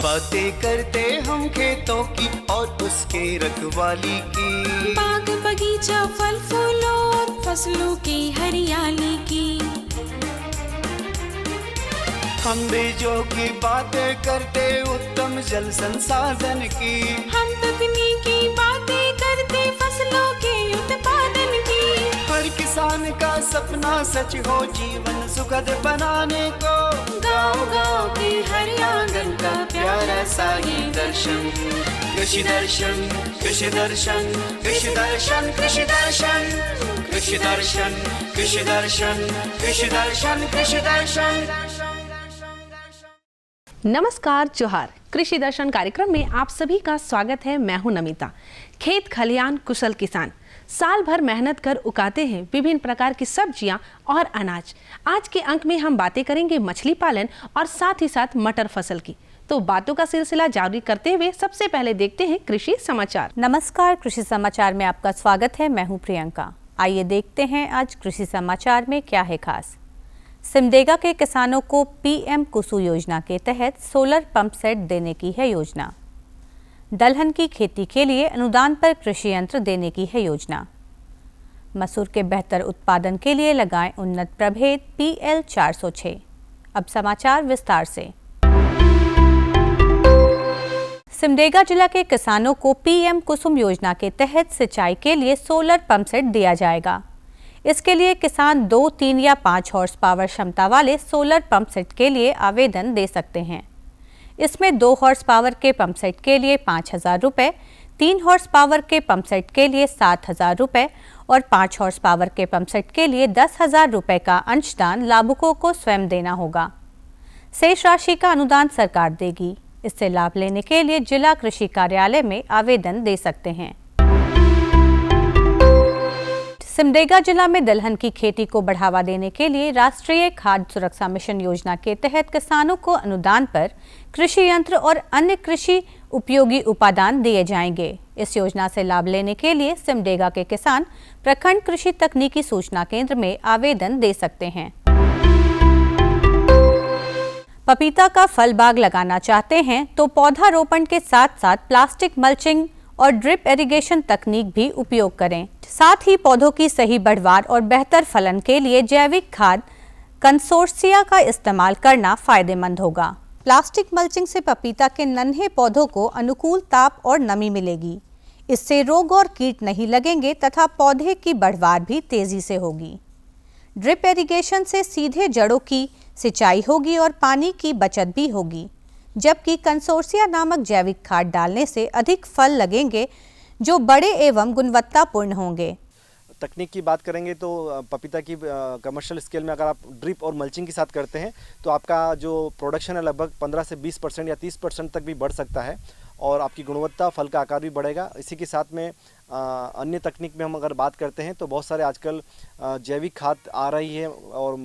बातें करते हम खेतों की और उसके रखवाली की, बाग बगीचा फल फूलों और फसलों की हरियाली की। हम बीजों की बातें करते उत्तम जल संसाधन की, हम तकनीकी बातें करते फसलों के उत्पादन की। हर किसान का सपना सच हो जीवन सुखद बनाने को, गाँव-गाँव के हर आंगन का प्यारा सा ये दर्शन। कृषि दर्शन, कृषि दर्शन, कृषि दर्शन, कृषि दर्शन, कृषि दर्शन, कृषि दर्शन, कृषि दर्शन, कृषि दर्शन। नमस्कार, जोहार। कृषि दर्शन कार्यक्रम में आप सभी का स्वागत है। मैं हूं नमिता। खेत खलियान कुशल किसान साल भर मेहनत कर उगाते हैं विभिन्न प्रकार की सब्जियां और अनाज। आज के अंक में हम बातें करेंगे मछली पालन और साथ ही साथ मटर फसल की। तो बातों का सिलसिला जारी करते हुए सबसे पहले देखते हैं कृषि समाचार। नमस्कार, कृषि समाचार में आपका स्वागत है। मैं हूं प्रियंका। आइए देखते हैं आज कृषि समाचार में क्या है खास। सिमडेगा के किसानों को पीएम कुसुम योजना के तहत सोलर पंप सेट देने की है योजना। दलहन की खेती के लिए अनुदान पर कृषि यंत्र देने की है योजना। मसूर के बेहतर उत्पादन के लिए लगाएं उन्नत प्रभेद PL 406। अब समाचार विस्तार से। सिमडेगा जिला के किसानों को पीएम कुसुम योजना के तहत सिंचाई के लिए सोलर पंप सेट दिया जाएगा। इसके लिए किसान 2, 3 या 5 हॉर्स पावर क्षमता वाले सोलर पंप सेट के लिए आवेदन दे सकते हैं। इसमें 2 हॉर्स पावर के पंप सेट के लिए 5,000 रुपये, 3 हॉर्स पावर के पंप सेट के लिए 7,000 रुपये और 5 हॉर्स पावर के पंप सेट के लिए 10,000 रुपये का अंशदान लाभुकों को स्वयं देना होगा। शेष राशि का अनुदान सरकार देगी। इससे लाभ लेने के लिए जिला कृषि कार्यालय में आवेदन दे सकते हैं। सिमडेगा जिला में दलहन की खेती को बढ़ावा देने के लिए राष्ट्रीय खाद्य सुरक्षा मिशन योजना के तहत किसानों को अनुदान पर कृषि यंत्र और अन्य कृषि उपयोगी उपादान दिए जाएंगे। इस योजना से लाभ लेने के लिए सिमडेगा के किसान प्रखंड कृषि तकनीकी सूचना केंद्र में आवेदन दे सकते हैं। पपीता का फल बाग लगाना चाहते हैं तो पौधारोपण के साथ साथ प्लास्टिक मल्चिंग और ड्रिप इरिगेशन तकनीक भी उपयोग करें। साथ ही पौधों की सही बढ़वार और बेहतर फलन के लिए जैविक खाद कंसोर्सिया का इस्तेमाल करना फायदेमंद होगा। प्लास्टिक मल्चिंग से पपीता के नन्हे पौधों को अनुकूल ताप और नमी मिलेगी। इससे रोग और कीट नहीं लगेंगे तथा पौधे की बढ़वार भी तेजी से होगी। ड्रिप इरिगेशन से सीधे जड़ों की सिंचाई होगी और पानी की बचत भी होगी, जबकि कंसोर्सिया नामक जैविक खाद डालने से अधिक फल लगेंगे जो बड़े एवं गुणवत्तापूर्ण होंगे। तकनीक की बात करेंगे तो पपीता की कमर्शियल स्केल में अगर आप ड्रिप और मल्चिंग के साथ करते हैं तो आपका जो प्रोडक्शन है लगभग 15 से 20% या 30% तक भी बढ़ सकता है और आपकी गुणवत्ता, फल का आकार भी बढ़ेगा। इसी के साथ में अन्य तकनीक में हम अगर बात करते हैं तो बहुत सारे आजकल जैविक खाद आ रही है और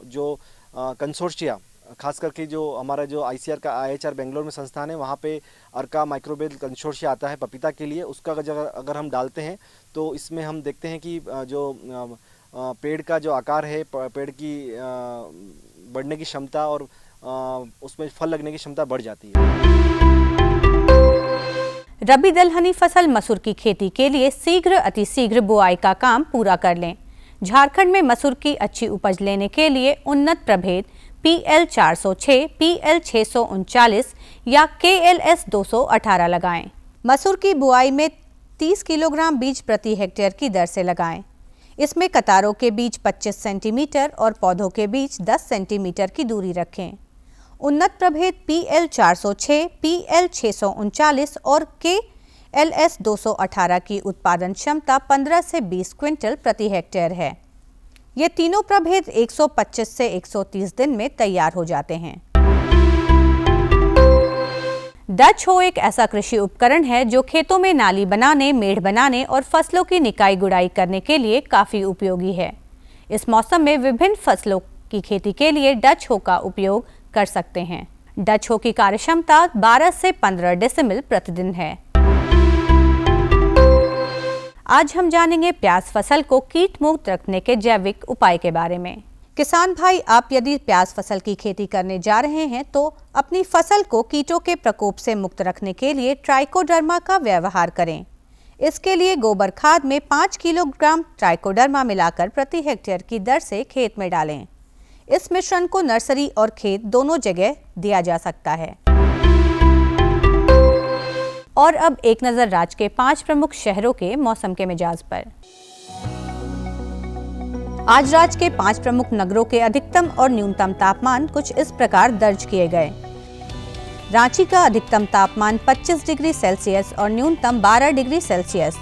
जो कंसोर्शिया खास करके जो हमारा जो ICR का IHR बेंगलोर में संस्थान है वहाँ पे अर्का माइक्रोबियल कंसोर्शिया आता है पपीता के लिए। उसका अगर हम डालते हैं तो इसमें हम देखते हैं कि जो पेड़ का जो आकार है, पेड़ की बढ़ने की क्षमता और उसमें फल लगने की क्षमता बढ़ जाती है। रबी दलहनी फसल मसूर की खेती के लिए शीघ्र अतिशीघ्र बुआई का काम पूरा कर लें। झारखंड में मसूर की अच्छी उपज लेने के लिए उन्नत प्रभेद PL 406, PL 639 या KLS 218 लगाएं। मसूर की बुआई में 30 किलोग्राम बीज प्रति हेक्टेयर की दर से लगाएं। इसमें कतारों के बीच 25 सेंटीमीटर और पौधों के बीच 10 सेंटीमीटर की दूरी रखें। उन्नत प्रभेद PL 406, PL 639 और KLS 218 की उत्पादन क्षमता 15 से 20 क्विंटल प्रति हेक्टेयर है। ये तीनों प्रभेद 125 से 130 दिन में तैयार हो जाते हैं। डच हो एक ऐसा कृषि उपकरण है जो खेतों में नाली बनाने, मेढ़ बनाने और फसलों की निकाई गुड़ाई करने के लिए काफी उपयोगी है। इस मौसम में विभिन्न फसलों की खेती के लिए डच हो का उपयोग कर सकते हैं। डच हो की कार्यक्षमता 12 से 15 डेसिबल प्रतिदिन है। आज हम जानेंगे प्याज फसल को कीट मुक्त रखने के जैविक उपाय के बारे में। किसान भाई, आप यदि प्याज फसल की खेती करने जा रहे हैं तो अपनी फसल को कीटों के प्रकोप से मुक्त रखने के लिए ट्राइकोडर्मा का व्यवहार करें। इसके लिए गोबर खाद में 5 किलोग्राम ट्राइकोडर्मा मिलाकर प्रति हेक्टेयर की दर से खेत में डालें। इस मिश्रण को नर्सरी और खेत दोनों जगह दिया जा सकता है। और अब एक नजर राज्य के 5 प्रमुख शहरों के मौसम के मिजाज पर। आज राज्य के 5 प्रमुख नगरों के अधिकतम और न्यूनतम तापमान कुछ इस प्रकार दर्ज किए गए। रांची का अधिकतम तापमान 25 डिग्री सेल्सियस और न्यूनतम 12 डिग्री सेल्सियस।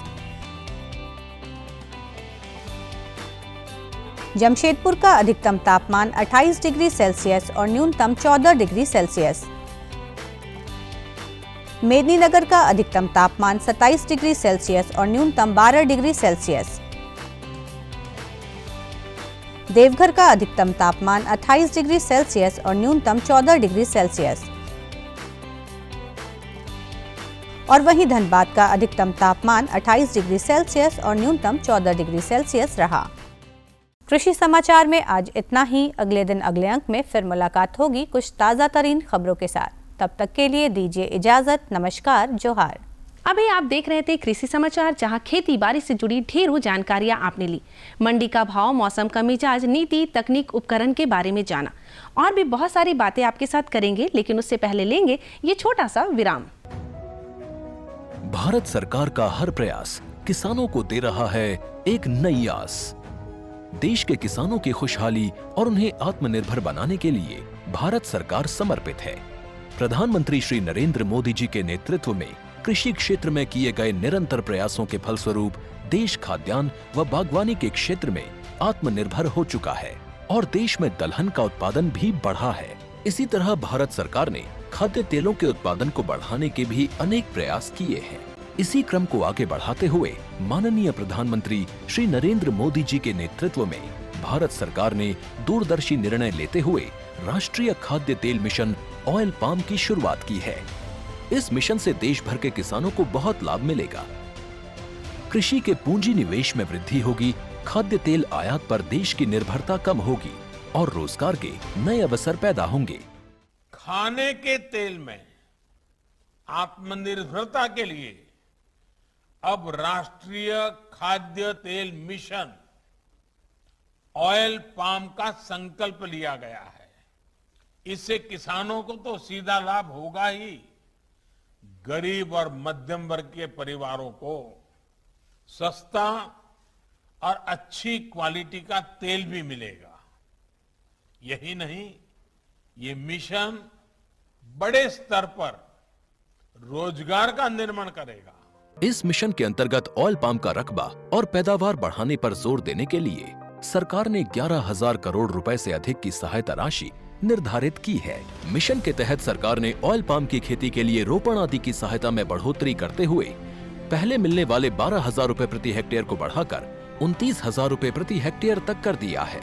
जमशेदपुर का अधिकतम तापमान 28 डिग्री सेल्सियस और न्यूनतम 14 डिग्री सेल्सियस। मेदिनीनगर का अधिकतम तापमान 27 डिग्री सेल्सियस और न्यूनतम 12 डिग्री सेल्सियस। देवघर का अधिकतम तापमान 28 डिग्री सेल्सियस और न्यूनतम 14 डिग्री सेल्सियस। और वहीं धनबाद का अधिकतम तापमान 28 डिग्री सेल्सियस और न्यूनतम 14 डिग्री सेल्सियस रहा। कृषि समाचार में आज इतना ही। अगले दिन अगले अंक में फिर मुलाकात होगी कुछ ताज़ा तरीन खबरों के साथ। तब तक के लिए दीजिए इजाजत। नमस्कार, जोहार। अभी आप देख रहे थे कृषि समाचार, जहां खेती बाड़ी से जुड़ी ढेरों जानकारियां आपने ली। मंडी का भाव, मौसम का मिजाज, नीति, तकनीक, उपकरण के बारे में जाना और भी बहुत सारी बातें आपके साथ करेंगे, लेकिन उससे पहले लेंगे ये छोटा सा विराम। भारत सरकार का हर प्रयास किसानों को दे रहा है एक नई आस। देश के किसानों की खुशहाली और उन्हें आत्मनिर्भर बनाने के लिए भारत सरकार समर्पित है। प्रधानमंत्री श्री नरेंद्र मोदी जी के नेतृत्व में कृषि क्षेत्र में किए गए निरंतर प्रयासों के फलस्वरूप देश खाद्यान्न व बागवानी के क्षेत्र में आत्मनिर्भर हो चुका है और देश में दलहन का उत्पादन भी बढ़ा है। इसी तरह भारत सरकार ने खाद्य तेलों के उत्पादन को बढ़ाने के भी अनेक प्रयास किए हैं। इसी क्रम को आगे बढ़ाते हुए माननीय प्रधानमंत्री श्री नरेंद्र मोदी जी के नेतृत्व में भारत सरकार ने दूरदर्शी निर्णय लेते हुए राष्ट्रीय खाद्य तेल मिशन ऑयल पाम की शुरुआत की है। इस मिशन से देश भर के किसानों को बहुत लाभ मिलेगा। कृषि के पूंजी निवेश में वृद्धि होगी, खाद्य तेल आयात पर देश की निर्भरता कम होगी और रोजगार के नए अवसर पैदा होंगे। खाने के तेल में आत्मनिर्भरता के लिए अब राष्ट्रीय खाद्य तेल मिशन ऑयल पाम का संकल्प लिया गया है। इससे किसानों को तो सीधा लाभ होगा ही, गरीब और मध्यम वर्ग के परिवारों को सस्ता और अच्छी क्वालिटी का तेल भी मिलेगा। यही नहीं, ये मिशन बड़े स्तर पर रोजगार का निर्माण करेगा। इस मिशन के अंतर्गत ऑयल पाम का रकबा और पैदावार बढ़ाने पर जोर देने के लिए सरकार ने 11,000 करोड़ रुपए से अधिक की सहायता राशि निर्धारित की है। मिशन के तहत सरकार ने ऑयल पाम की खेती के लिए रोपण आदि की सहायता में बढ़ोतरी करते हुए पहले मिलने वाले 12,000 रुपए प्रति हेक्टेयर को बढ़ाकर 29,000 रुपए प्रति हेक्टेयर तक कर दिया है।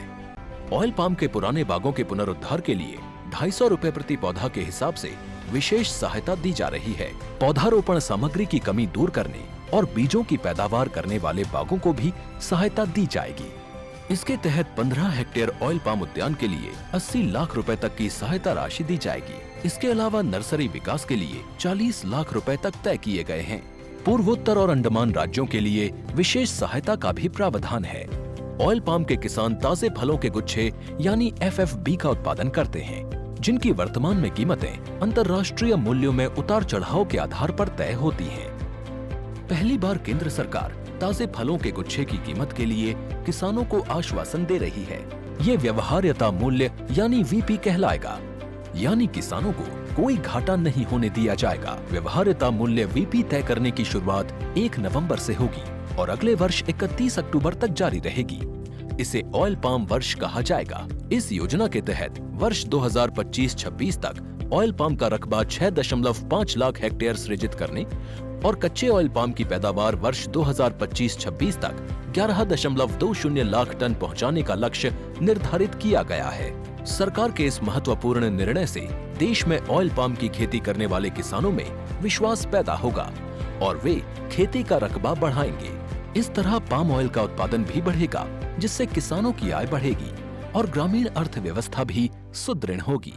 ऑयल पाम के पुराने बागों के पुनरुद्धार के लिए 250 रुपए प्रति पौधा के हिसाब से विशेष सहायता दी जा रही है। पौधारोपण सामग्री की कमी दूर करने और बीजों की पैदावार करने वाले बागों को भी सहायता दी जाएगी। इसके तहत 15 हेक्टेयर ऑयल पाम उद्यान के लिए 80 लाख रुपए तक की सहायता राशि दी जाएगी। इसके अलावा नर्सरी विकास के लिए 40 लाख रुपए तक तय किए गए हैं। पूर्वोत्तर और अंडमान राज्यों के लिए विशेष सहायता का भी प्रावधान है। ऑयल पाम के किसान ताजे फलों के गुच्छे यानी FFB का उत्पादन करते हैं, जिनकी वर्तमान में कीमतें अंतर्राष्ट्रीय मूल्यों में उतार चढ़ाव के आधार पर तय होती हैं। पहली बार केंद्र सरकार ताजे फलों के गुच्छे की कीमत के लिए किसानों को आश्वासन दे रही है। ये व्यवहार्यता मूल्य यानी VP कहलाएगा, यानी किसानों को कोई घाटा नहीं होने दिया जाएगा। व्यवहार्यता मूल्य VP तय करने की शुरुआत 1 नवंबर से होगी और अगले वर्ष 31 अक्टूबर तक जारी रहेगी। इसे ऑयल पाम वर्ष कहा जाएगा। इस योजना के तहत वर्ष 2025-26 तक ऑयल पाम का रकबा 6.5 लाख हेक्टेयर सृजित करने और कच्चे ऑयल पाम की पैदावार वर्ष 2025-26 तक 11.20 लाख टन पहुंचाने का लक्ष्य निर्धारित किया गया है। सरकार के इस महत्वपूर्ण निर्णय से देश में ऑयल पाम की खेती करने वाले किसानों में विश्वास पैदा होगा और वे खेती का रकबा बढ़ाएंगे। इस तरह पाम ऑयल का उत्पादन भी बढ़ेगा, जिससे किसानों की आय बढ़ेगी। और ग्रामीण अर्थव्यवस्था भी सुदृढ़ होगी।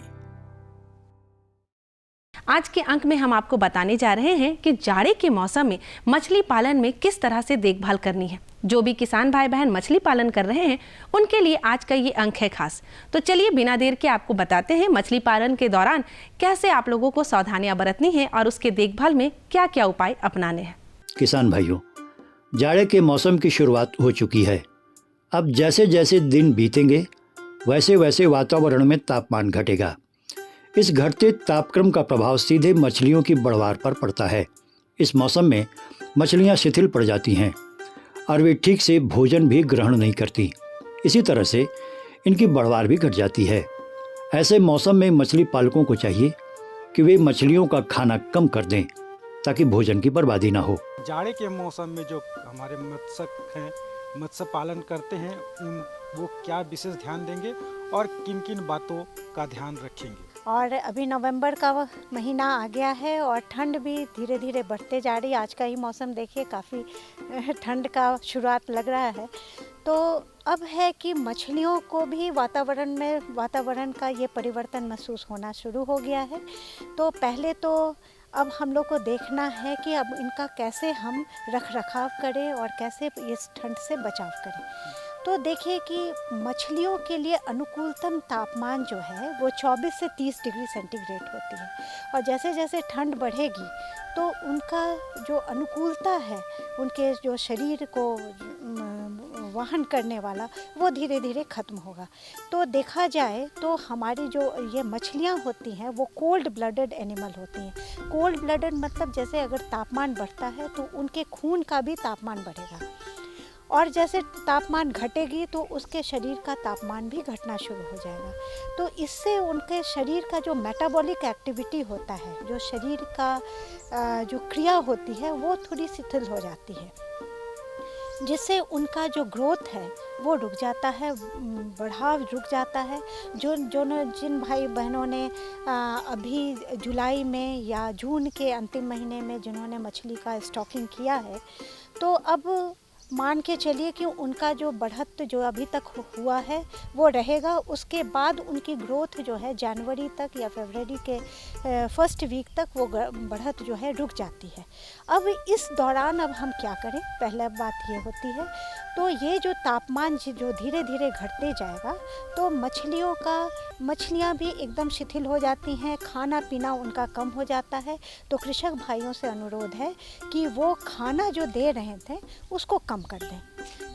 आज के अंक में हम आपको बताने जा रहे हैं कि जाड़े के मौसम में मछली पालन में किस तरह से देखभाल करनी है। जो भी किसान भाई बहन मछली पालन कर रहे हैं उनके लिए आज का ये अंक है खास। तो चलिए बिना देर के आपको बताते हैं मछली पालन के दौरान कैसे आप लोगों को सावधानियां बरतनी है और उसके देखभाल में क्या क्या उपाय अपनाने हैं। किसान भाइयों, जाड़े के मौसम की शुरुआत हो चुकी है। अब जैसे जैसे दिन बीतेंगे वैसे वैसे वातावरण में तापमान घटेगा। इस घटते तापक्रम का प्रभाव सीधे मछलियों की बढ़वार पर पड़ता है। इस मौसम में मछलियां शिथिल पड़ जाती हैं और वे ठीक से भोजन भी ग्रहण नहीं करती। इसी तरह से इनकी बढ़वार भी घट जाती है। ऐसे मौसम में मछली पालकों को चाहिए कि वे मछलियों का खाना कम कर दें ताकि भोजन की बर्बादी ना हो। जाड़े के मौसम में जो हमारे मत्स्यक हैं, मत्स्य पालन करते हैं, वो क्या विशेष ध्यान देंगे और किन किन बातों का ध्यान रखेंगे। और अभी नवंबर का महीना आ गया है और ठंड भी धीरे धीरे बढ़ते जा रही है। आज का ही मौसम देखिए, काफ़ी ठंड का शुरुआत लग रहा है। तो अब है कि मछलियों को भी वातावरण का ये परिवर्तन महसूस होना शुरू हो गया है। तो पहले तो अब हम लोग को देखना है कि अब इनका कैसे हम रख रखाव करें और कैसे इस ठंड से बचाव करें। तो देखिए कि मछलियों के लिए अनुकूलतम तापमान जो है वो 24 से 30 डिग्री सेंटीग्रेड होती है। और जैसे जैसे ठंड बढ़ेगी तो उनका जो अनुकूलता है, उनके जो शरीर को वहन करने वाला, वो धीरे धीरे ख़त्म होगा। तो देखा जाए तो हमारी जो ये मछलियाँ होती हैं वो कोल्ड ब्लडेड एनिमल होती हैं। कोल्ड ब्लडेड मतलब जैसे अगर तापमान बढ़ता है तो उनके खून का भी तापमान बढ़ेगा, और जैसे तापमान घटेगी तो उसके शरीर का तापमान भी घटना शुरू हो जाएगा। तो इससे उनके शरीर का जो मेटाबॉलिक एक्टिविटी होता है, जो शरीर का जो क्रिया होती है, वो थोड़ी शिथिल हो जाती है, जिससे उनका जो ग्रोथ है वो रुक जाता है, बढ़ाव रुक जाता है। जिन भाई बहनों ने अभी जुलाई में या जून के अंतिम महीने में जिन्होंने मछली का स्टॉकिंग किया है, तो अब मान के चलिए कि उनका जो बढ़त जो अभी तक हुआ है वो रहेगा। उसके बाद उनकी ग्रोथ जो है जनवरी तक या फरवरी के फर्स्ट वीक तक वो बढ़त जो है रुक जाती है। अब इस दौरान अब हम क्या करें, पहला बात ये होती है तो ये जो तापमान जो धीरे धीरे घटते जाएगा तो मछलियाँ भी एकदम शिथिल हो जाती हैं, खाना पीना उनका कम हो जाता है। तो कृषक भाइयों से अनुरोध है कि वो खाना जो दे रहे थे उसको कम कर दें,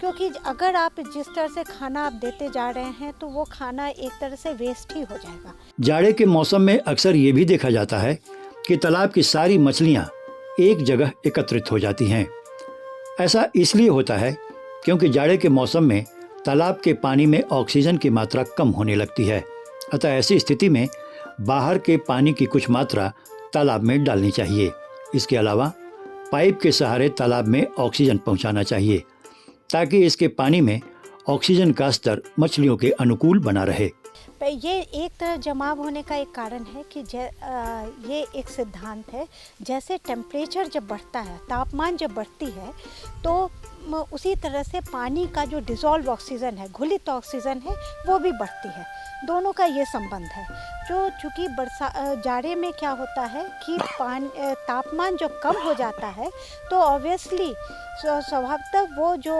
क्योंकि अगर आप जिस तरह से खाना आप देते जा रहे हैं तो वो खाना एक तरह से वेस्ट ही हो जाएगा। जाड़े के मौसम में अक्सर ये भी देखा जाता है कि तालाब की सारी मछलियाँ एक जगह एकत्रित हो जाती हैं। ऐसा इसलिए होता है क्योंकि जाड़े के मौसम में तालाब के पानी में ऑक्सीजन की मात्रा कम होने लगती है। अतः ऐसी स्थिति में बाहर के पानी की कुछ मात्रा तालाब में डालनी चाहिए। इसके अलावा पाइप के सहारे तालाब में ऑक्सीजन पहुंचाना चाहिए ताकि इसके पानी में ऑक्सीजन का स्तर मछलियों के अनुकूल बना रहे। ये एक तरह जमाव होने का एक कारण है कि ये एक सिद्धांत है, जैसे टेम्परेचर जब बढ़ता है, तापमान जब बढ़ती है, तो उसी तरह से पानी का जो डिज़ोल्व ऑक्सीजन है, घुलित ऑक्सीजन है, वो भी बढ़ती है। दोनों का ये संबंध है। चूँकि जाड़े में क्या होता है कि तापमान जब कम हो जाता है तो ऑब्वियसली स्वभावतः वो जो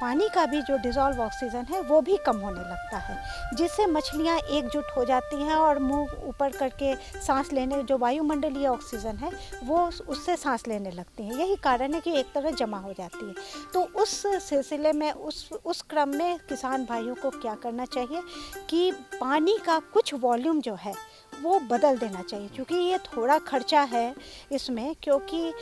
पानी का भी जो डिज़ोल्व ऑक्सीजन है वो भी कम होने लगता है, जिससे मछलियाँ एकजुट हो जाती हैं और मुंह ऊपर करके सांस लेने, जो वायुमंडलीय ऑक्सीजन है वो उससे सांस लेने लगती हैं। यही कारण है कि एक तरह जमा हो जाती है। तो उस सिलसिले में उस क्रम में किसान भाइयों को क्या करना चाहिए कि पानी का कुछ वॉल्यूम जो है वो बदल देना चाहिए। क्योंकि ये थोड़ा खर्चा है इसमें, क्योंकि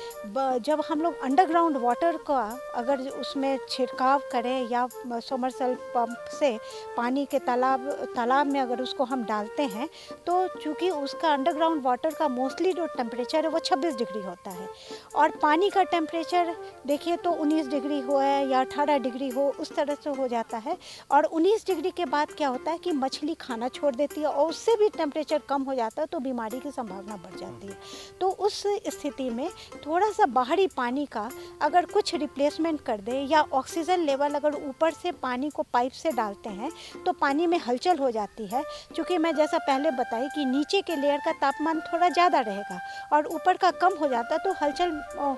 जब हम लोग अंडरग्राउंड वाटर का अगर उसमें छिड़काव करें या समरसेल पंप से पानी के तालाब में अगर उसको हम डालते हैं, तो चूँकि उसका अंडरग्राउंड वाटर का मोस्टली जो टेम्परेचर है वो 26 डिग्री होता है, और पानी का टेम्परेचर देखिए तो 19 डिग्री हो या 18 डिग्री हो, उस तरह से हो जाता है। और 19 डिग्री के बाद क्या होता है कि मछली खाना छोड़ देती है और उससे भी टेम्परेचर कम हो जाता है तो बीमारी की संभावना बढ़ जाती है। तो उस स्थिति में थोड़ा सा बाहरी पानी का अगर कुछ रिप्लेसमेंट कर दे या ऑक्सीजन लेवल अगर ऊपर से पानी को पाइप से डालते हैं तो पानी में हलचल हो जाती है। क्योंकि मैं जैसा पहले बताई कि नीचे के लेयर का तापमान थोड़ा ज़्यादा रहेगा और ऊपर का कम हो जाता है, तो हलचल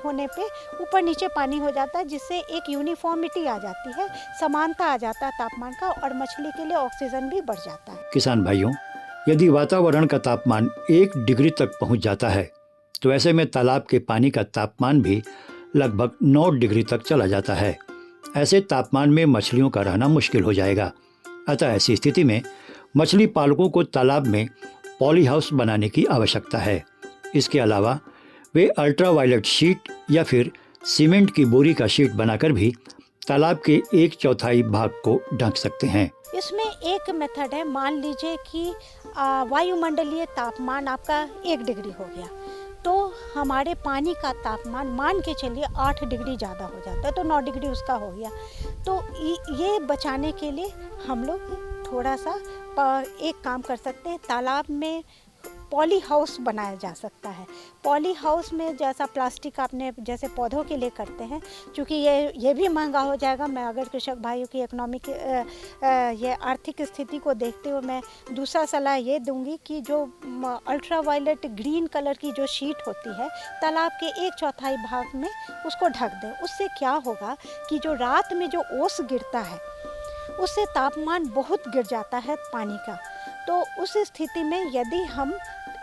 होने पे ऊपर नीचे पानी हो जाता है, जिससे एक यूनिफॉर्मिटी आ जाती है, समानता आ जाता है तापमान का और मछली के लिए ऑक्सीजन भी बढ़ जाता है। किसान भाइयों, यदि वातावरण का तापमान 1 डिग्री तक पहुंच जाता है तो ऐसे में तालाब के पानी का तापमान भी लगभग 9 डिग्री तक चला जाता है। ऐसे तापमान में मछलियों का रहना मुश्किल हो जाएगा। अतः ऐसी स्थिति में मछली पालकों को तालाब में पॉली हाउस बनाने की आवश्यकता है। इसके अलावा वे अल्ट्रावायलेट शीट या फिर सीमेंट की बोरी का शीट बनाकर भी तालाब के 1/4 भाग को ढक सकते हैं। इसमें एक मेथड है, मान लीजिए कि वायुमंडलीय तापमान आपका 1 डिग्री हो गया तो हमारे पानी का तापमान मान के चलिए 8 डिग्री ज़्यादा हो जाता है, तो 9 डिग्री उसका हो गया। तो ये बचाने के लिए हम लोग थोड़ा सा एक काम कर सकते हैं, तालाब में पॉली हाउस बनाया जा सकता है। पॉली हाउस में जैसा प्लास्टिक आपने जैसे पौधों के लिए करते हैं, क्योंकि ये भी महंगा हो जाएगा। मैं अगर कृषक भाइयों की इकोनॉमिक ये आर्थिक स्थिति को देखते हुए मैं दूसरा सलाह ये दूंगी कि जो अल्ट्रावायलेट ग्रीन कलर की जो शीट होती है तालाब के 1/4 भाग में उसको ढक दें। उससे क्या होगा कि जो रात में जो ओस गिरता है उससे तापमान बहुत गिर जाता है पानी का। तो उस स्थिति में यदि हम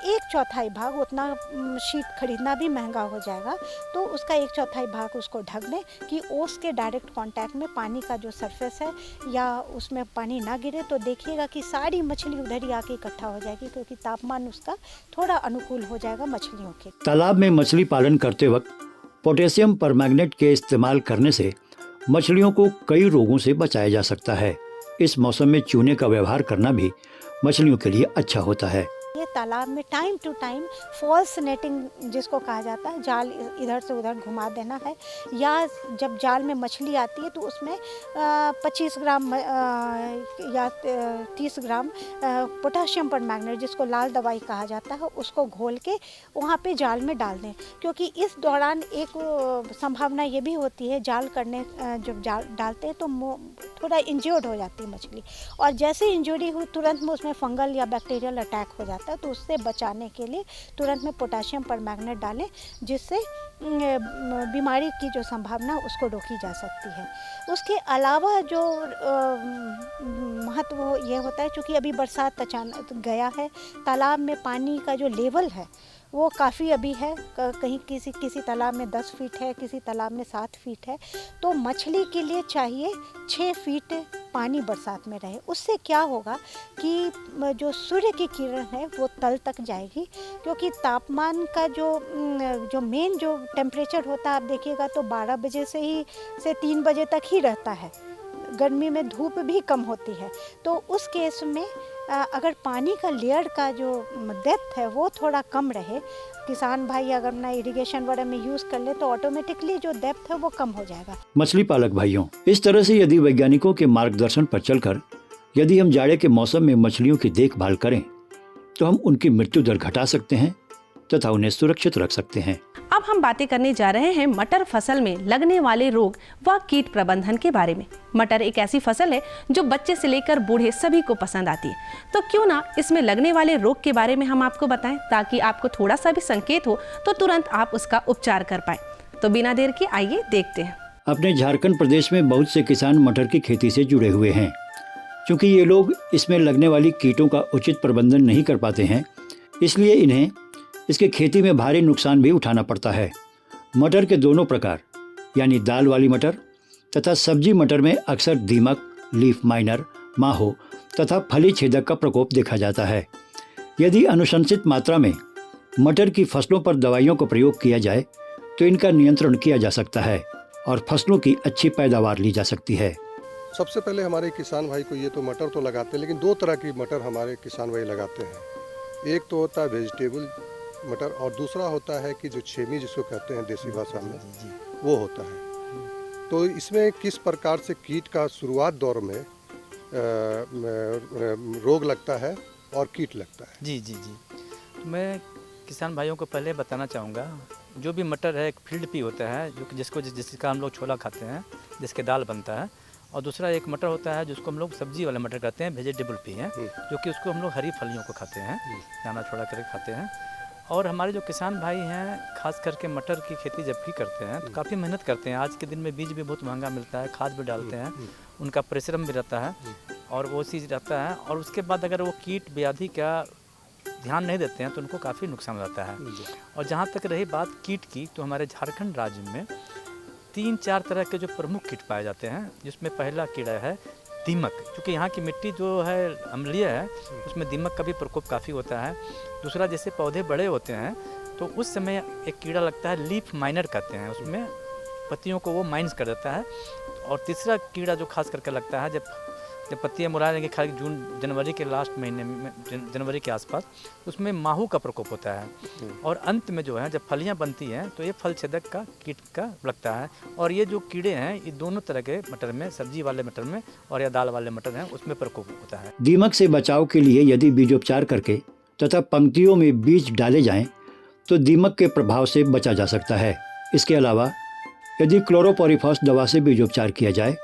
1/4 भाग, उतना शीट खरीदना भी महंगा हो जाएगा, तो उसका 1/4 भाग उसको ढक दें कि ओस के डायरेक्ट कांटेक्ट में पानी का जो सरफेस है या उसमें पानी ना गिरे, तो देखिएगा कि सारी मछली उधर ही आके इकट्ठा हो जाएगी, क्योंकि तापमान उसका थोड़ा अनुकूल हो जाएगा मछलियों के। तालाब में मछली पालन करते वक्त पोटेशियम परमैंगनेट के इस्तेमाल करने से मछलियों को कई रोगों से बचाया जा सकता है। इस मौसम में चूने का व्यवहार करना भी मछलियों के लिए अच्छा होता है। ये तालाब में time to time falls netting जिसको कहा जाता है, जाल इधर से उधर घुमा देना है, या जब जाल में मछली आती है तो उसमें 25 ग्राम या 30 ग्राम पोटेशियम परमैंगनेट जिसको लाल दवाई कहा जाता है उसको घोल के वहाँ पे जाल में डाल दें। क्योंकि इस दौरान एक संभावना ये भी होती है, जाल करने जब जाल डालते हैं तो थोड़ा इंज्योर्ड हो जाती है मछली, और जैसे इंजरी हुई तुरंत में उसमें फंगल या बैक्टीरियल अटैक हो जाता है। तो उससे बचाने के लिए तुरंत में पोटेशियम परमैंगनेट डालें, जिससे बीमारी की जो संभावना उसको रोकी जा सकती है। उसके अलावा जो महत्व ये होता है, क्योंकि अभी बरसात अचानक गया है, तालाब में पानी का जो लेवल है वो काफ़ी अभी है, कहीं किसी तालाब में 10 फीट है, किसी तालाब में 7 फीट है। तो मछली के लिए चाहिए 6 फीट पानी बरसात में रहे। उससे क्या होगा कि जो सूर्य की किरण है वो तल तक जाएगी, क्योंकि तापमान का जो मेन जो टेम्परेचर होता है आप देखिएगा तो 12 बजे से 3 बजे तक ही रहता है। गर्मी में धूप भी कम होती है। तो उस केस में अगर पानी का लेयर का जो डेप्थ है वो थोड़ा कम रहे, किसान भाई अगर ना इरिगेशन वगैरह में यूज़ कर ले तो ऑटोमेटिकली जो डेप्थ है वो कम हो जाएगा। मछली पालक भाइयों, इस तरह से यदि वैज्ञानिकों के मार्गदर्शन पर चलकर यदि हम जाड़े के मौसम में मछलियों की देखभाल करें तो हम उनकी मृत्यु दर घटा सकते हैं तथा उन्हें सुरक्षित रख सकते हैं। अब हम बातें करने जा रहे हैं मटर फसल में लगने वाले रोग व कीट प्रबंधन के बारे में। मटर एक ऐसी फसल है जो बच्चे से लेकर बूढ़े सभी को पसंद आती है, तो क्यों ना इसमें लगने वाले रोग के बारे में हम आपको बताएं, ताकि आपको थोड़ा सा भी संकेत हो तो तुरंत आप उसका उपचार कर पाएं। तो बिना देर के आइए देखते हैं। अपने झारखंड प्रदेश में बहुत से किसान मटर की खेती से जुड़े हुए हैं। क्योंकि ये लोग इसमें लगने वाली कीटों का उचित प्रबंधन नहीं कर पाते हैं, इसलिए इन्हें इसके खेती में भारी नुकसान भी उठाना पड़ता है। मटर के दोनों प्रकार यानी दाल वाली मटर तथा सब्जी मटर में अक्सर दीमक, लीफ माइनर, माहो तथा फली छेदक का प्रकोप देखा जाता है। यदि अनुशंसित मात्रा में मटर की फसलों पर दवाइयों का प्रयोग किया जाए तो इनका नियंत्रण किया जा सकता है और फसलों की अच्छी पैदावार ली जा सकती है। सबसे पहले हमारे किसान भाई को ये तो मटर तो लगाते हैं, लेकिन 2 तरह की मटर हमारे किसान भाई लगाते हैं। एक तो होता है वेजिटेबल मटर और दूसरा होता है कि जो छेमी जिसको कहते हैं देसी भाषा में, वो होता है। तो इसमें किस प्रकार से कीट का शुरुआत दौर में रोग लगता है और कीट लगता है। जी। मैं किसान भाइयों को पहले बताना चाहूँगा, जो भी मटर है एक फील्ड पी होता है, जो कि जिसका हम लोग छोला खाते हैं, जिसके दाल बनता है, और दूसरा एक मटर होता है जिसको हम लोग सब्जी वाला मटर कहते हैं, वेजिटेबल पी है, जो कि उसको हम लोग हरी फलियों को खाते हैं, दाना छोड़ा करके खाते हैं। और हमारे जो किसान भाई हैं खास करके मटर की खेती जब भी करते हैं तो काफ़ी मेहनत करते हैं। आज के दिन में बीज भी बहुत महंगा मिलता है, खाद भी डालते हैं, उनका परिश्रम भी रहता है और वो चीज़ रहता है। और उसके बाद अगर वो कीट व्याधि का ध्यान नहीं देते हैं तो उनको काफ़ी नुकसान होता है। और जहाँ तक रही बात कीट की, तो हमारे झारखंड राज्य में 3-4 तरह के जो प्रमुख कीट पाए जाते हैं, जिसमें पहला कीड़ा है दीमक। क्योंकि यहाँ की मिट्टी जो है अम्लीय है, उसमें दीमक का भी प्रकोप काफ़ी होता है। दूसरा, जैसे पौधे बड़े होते हैं तो उस समय एक कीड़ा लगता है, लीफ माइनर कहते हैं, उसमें पत्तियों को वो माइन्स कर देता है। और तीसरा कीड़ा जो खास करके लगता है जब पत्तियाँ मुरझा लेंगी, खाली जनवरी के लास्ट महीने में, जनवरी के आसपास, उसमें माहू का प्रकोप होता है। और अंत में जो है जब फलियाँ बनती हैं तो ये फल छेदक का कीट का लगता है। और ये जो कीड़े हैं ये दोनों तरह के मटर में, सब्जी वाले मटर में और या दाल वाले मटर हैं, उसमें प्रकोप होता है। दीमक से बचाव के लिए यदि बीजोपचार करके तथा पंक्तियों में बीज डाले जाएं तो दीमक के प्रभाव से बचा जा सकता है। इसके अलावा यदि क्लोरोपोरिफॉस दवा से बीजोपचार किया जाए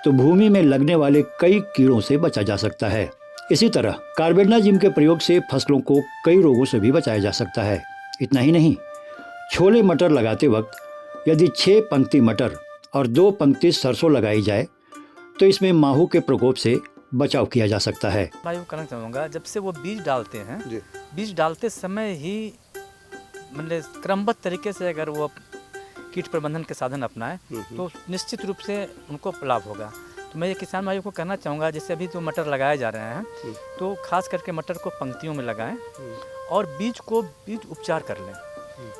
तो भूमि में लगने वाले कई कीड़ों से बचा जा सकता है। इसी तरह कार्बेंडाजिम के प्रयोग से फसलों को कई रोगों से भी बचाया जा सकता है। इतना ही नहीं, छोले मटर लगाते वक्त यदि 6 पंक्ति मटर और 2 पंक्ति सरसों लगाई जाए तो इसमें माहू के प्रकोप से बचाव किया जा सकता है। मैं कहना चाहूँगा, जब से वो बीज डालते हैं, बीज डालते समय ही मतलब क्रमबद्ध तरीके से अगर वो कीट प्रबंधन के साधन अपनाएं तो निश्चित रूप से उनको लाभ होगा। तो मैं ये किसान भाइयों को कहना चाहूँगा, जैसे अभी तो मटर लगाए जा रहे हैं तो खास करके मटर को पंक्तियों में लगाएं और बीज उपचार कर लें।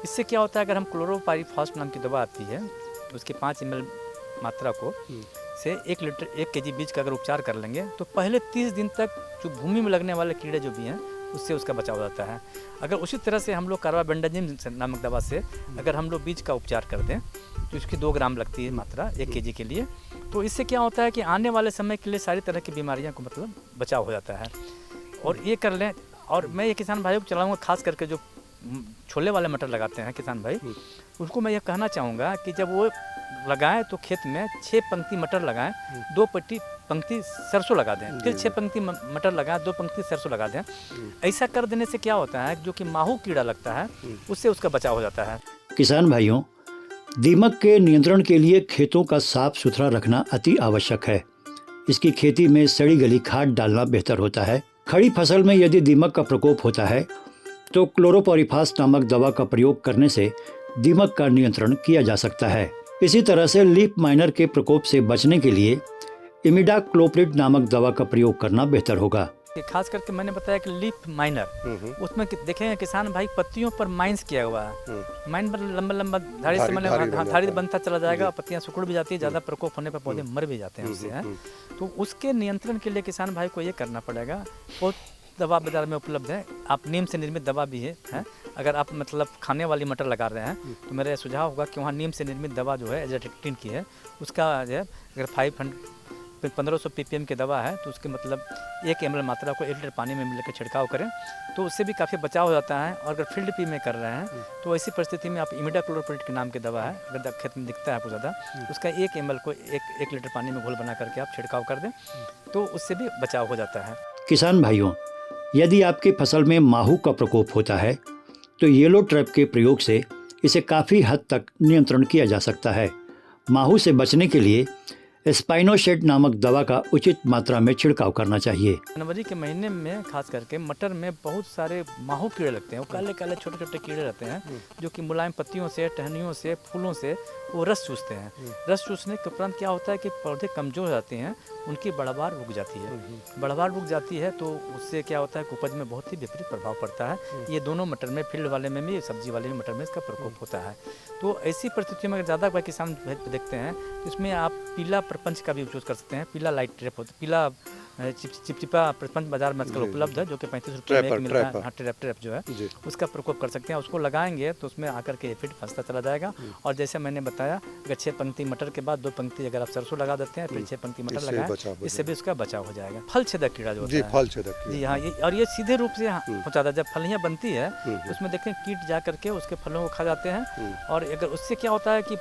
इससे क्या होता है, अगर हम क्लोरोपाइरीफॉस नाम की दवा आती है उसके 5 ml मात्रा को से 1 kg बीज का अगर उपचार कर लेंगे तो पहले 30 दिन तक जो भूमि में लगने वाले कीड़े जो भी हैं उससे उसका बचाव होता है। अगर उसी तरह से हम लोग कार्बाबेंडाजिम नामक दवा से अगर हम लोग बीज का उपचार कर दें तो इसकी 2 ग्राम लगती है मात्रा 1 kg के लिए, तो इससे क्या होता है कि आने वाले समय के लिए सारी तरह की बीमारियों को मतलब बचाव हो जाता है। और ये कर लें। और मैं ये किसान भाइयों को चलाऊँगा, खास करके जो छोले वाले मटर लगाते हैं किसान भाई, उनको मैं ये कहना चाहूँगा कि जब वो लगाएं तो खेत में 6 पंक्ति मटर लगाएं, 2 पंक्ति सरसों लगा दें, फिर 6 पंक्ति मटर लगाएं, 2 पंक्ति सरसों लगा दें। ऐसा कर देने से क्या होता है, जो कि माहू कीड़ा लगता है उससे उसका बचाव हो जाता है। किसान भाइयों, दीमक के नियंत्रण के लिए खेतों का साफ सुथरा रखना अति आवश्यक है। इसकी खेती में सड़ी गली खाद डालना बेहतर होता है। खड़ी फसल में यदि दीमक का प्रकोप होता है तो क्लोरोपोरिफॉस नामक दवा का प्रयोग करने से दीमक का नियंत्रण किया जा सकता है। इसी तरह से लीफ माइनर के प्रकोप से बचने के लिए इमिडाक्लोप्रिड नामक दवा का प्रयोग करना बेहतर होगा। खास करके मैंने बताया कि लीफ माइनर, उसमें देखेंगे किसान भाई पत्तियों पर माइन्स किया हुआ है। माइन पर लंबा लंबा धारी से धारी बनता चला जाएगा, पत्तियां सुखड़ भी जाती है, ज़्यादा प्रकोप होने पर पौधे मर भी जाते हैं उससे। तो उसके नियंत्रण के लिए किसान भाई को ये करना पड़ेगा। बहुत दवा बाजार में उपलब्ध है, आप नीम से निर्मित दवा भी है। अगर आप मतलब खाने वाली मटर लगा रहे हैं तो मेरा सुझाव होगा कि वहाँ नीम से निर्मित दवा जो है एजाटेक्टिन की है, उसका जो है अगर 1500 ppm की दवा है तो उसके मतलब 1 ml मात्रा को 1 लीटर पानी में मिलाकर छिड़काव करें तो उससे भी काफ़ी बचाव हो जाता है। और अगर फील्ड पी में कर रहे हैं तो ऐसी परिस्थिति में आप इमिडाक्लोप्रिड के नाम की दवा है, अगर खेत में दिखता है आपको ज़्यादा, उसका 1 ml को 1 लीटर पानी में घोल बना करके आप छिड़काव कर दें तो उससे भी बचाव हो जाता है। किसान भाइयों, यदि आपकी फसल में माहू का प्रकोप होता है तो येलो ट्रैप के प्रयोग से इसे काफ़ी हद तक नियंत्रण किया जा सकता है। माहू से बचने के लिए स्पाइनोशेड नामक दवा का उचित मात्रा में छिड़काव करना चाहिए। जनवरी के महीने में खास करके मटर में बहुत सारे माहू कीड़े लगते हैं। वो काले काले छोटे छोटे कीड़े रहते हैं जो कि मुलायम पत्तियों से, टहनियों से, फूलों से वो रस चूसते हैं। रस चूसने के उपरांत क्या होता है कि पौधे कमज़ोर हो जाते हैं, उनकी बढ़वार रुक जाती है। बढ़वार रुक जाती है तो उससे क्या होता है कि उपज में बहुत ही विपरीत प्रभाव पड़ता है। ये दोनों मटर में, फील्ड वाले में भी, सब्जी वाले में, मटर में इसका प्रकोप होता है। तो ऐसी परिस्थितियों में अगर ज़्यादा किसान देखते हैं तो इसमें आप पीला प्रपंच का भी उपयोग कर सकते हैं। पीला लाइट ट्रैप होता है, पीला चिपचिपा प्रपंच बाजार में आजकल उपलब्ध है, जो कि 35 रुपये में एक मिलता है। हाँ, ट्रैप जो है उसका प्रकोप कर सकते हैं। उसको लगाएंगे तो उसमें आकर के एफिड फंसता चला जाएगा। और जैसे मैंने बताया, अगर 6 पंक्ति मटर के बाद 2 पंक्ति अगर आप सरसों लगा देते हैं, फिर 6 पंक्ति मटर लगाएं, इससे भी उसका बचाव हो जाएगा। फल छेदक कीड़ा जो होता है, फल छेदक, जी हाँ, और ये सीधे रूप से पहुँचाता है। जब फलियाँ बनती है उसमें देखें कीट जा करके उसके फलों को खा जाते हैं। और अगर उससे क्या होता है कि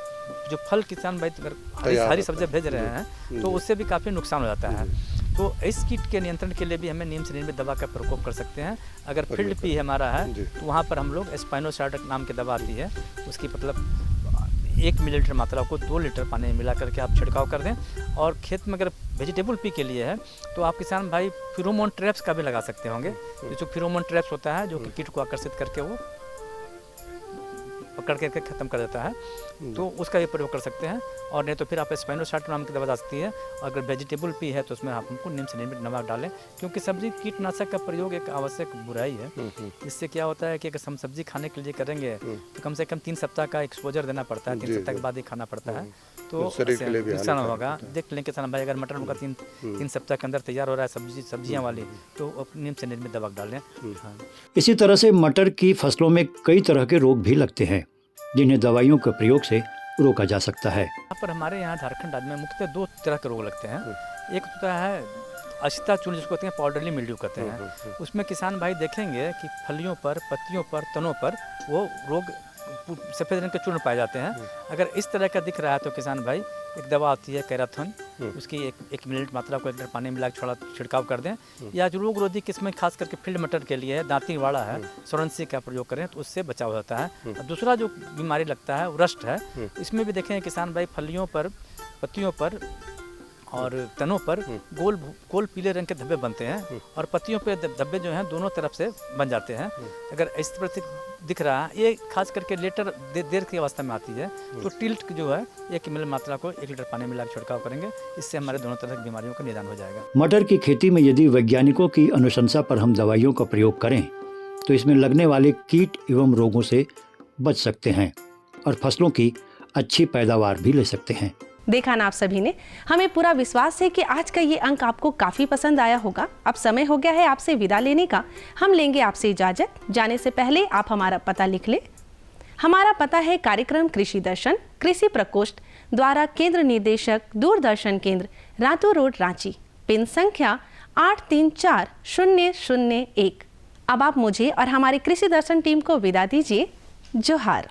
जो फल किसान भाई अगर हरी सब्जियाँ भेज रहे हैं तो उससे भी काफ़ी नुकसान हो जाता है। तो इस कीट के नियंत्रण के लिए भी हमें नीम से निर्मित दवा का प्रकोप कर सकते हैं। अगर फील्ड पी हमारा है तो वहाँ पर हम लोग स्पाइनोसाइड नाम की दवा आती है, उसकी मतलब 1 मिलीलीटर मात्रा को 2 लीटर पानी में मिला करके आप छिड़काव कर दें। और खेत में अगर वेजिटेबल पी के लिए है तो आप किसान भाई फेरोमोन ट्रैप्स का भी लगा सकते होंगे। जो फेरोमोन ट्रैप्स होता है, जो कि कीट को आकर्षित करके वो पकड़ के ख़त्म कर देता है, तो उसका भी प्रयोग कर सकते हैं। और नहीं तो फिर आप स्पाइनोसाइड नाम की दवा आ सकती है। और अगर वेजिटेबल पी है तो उसमें आप हमको नीम से निर्मित नमक डालें, क्योंकि सब्जी कीटनाशक का प्रयोग एक आवश्यक बुराई है। इससे क्या होता है कि अगर हम सब्जी खाने के लिए करेंगे तो कम से कम 3 सप्ताह का एक्सपोजर देना पड़ता है, 3 सप्ताह के बाद ही खाना पड़ता है। तो नुकसान होगा। देख लें किसान भाई, अगर मटर होगा 3 सप्ताह के अंदर तैयार हो रहा है सब्जियाँ वाली, तो नीम से निर्मित दवा डालें। इसी तरह से मटर की फसलों में कई तरह के रोग भी लगते हैं, जिन्हें दवाइयों के प्रयोग से रोका जा सकता है। यहाँ पर हमारे यहाँ झारखंड राज्य में मुख्यतः 2 तरह के रोग लगते हैं। एक होता है अछता चूर्ण, जिसको कहते हैं पाउडरली मिल्ड्यू कहते हैं। उसमें किसान भाई देखेंगे कि फलियों पर, पत्तियों पर, तनों पर वो रोग सफ़ेद रंग के चूर्ण पाए जाते हैं। अगर इस तरह का दिख रहा है तो किसान भाई एक दवा आती है कैराथन, उसकी 1 मिलीलीटर मात्रा को 1 लीटर पानी में मिला थोड़ा छिड़काव कर दें। या जो रोग रोधी किस्में खास करके फील्ड मटर के लिए दांती वाड़ा है, सोरनसी का प्रयोग करें तो उससे बचाव होता है। दूसरा जो बीमारी लगता है वो रस्ट है। इसमें भी देखें किसान भाई फलियों पर, पत्तियों पर और तनों पर गोल पीले रंग के धब्बे बनते हैं। और पत्तियों पे धब्बे जो हैं दोनों तरफ से बन जाते हैं। अगर इस तरह से दिख रहा है, ये खास करके लेटर देर की अवस्था में आती है, तो टिल्ट जो है 1 मिली मात्रा को 1 लीटर पानी में मिला छिड़काव करेंगे। इससे हमारे दोनों तरह की बीमारियों का निदान हो जाएगा। मटर की खेती में यदि वैज्ञानिकों की अनुशंसा पर हम दवाइयों का प्रयोग करें तो इसमें लगने वाले कीट एवं रोगों से बच सकते हैं और फसलों की अच्छी पैदावार भी ले सकते हैं। देखा ना आप सभी ने, हमें पूरा विश्वास है कि आज का ये अंक आपको काफ़ी पसंद आया होगा। अब समय हो गया है आपसे विदा लेने का। हम लेंगे आपसे इजाज़त। जाने से पहले आप हमारा पता लिख लें। हमारा पता है कार्यक्रम कृषि दर्शन, कृषि प्रकोष्ठ द्वारा केंद्र निदेशक, दूरदर्शन केंद्र, रातू रोड, रांची। पिन संख्या 834001। अब आप मुझे और हमारी कृषि दर्शन टीम को विदा दीजिए। जोहार।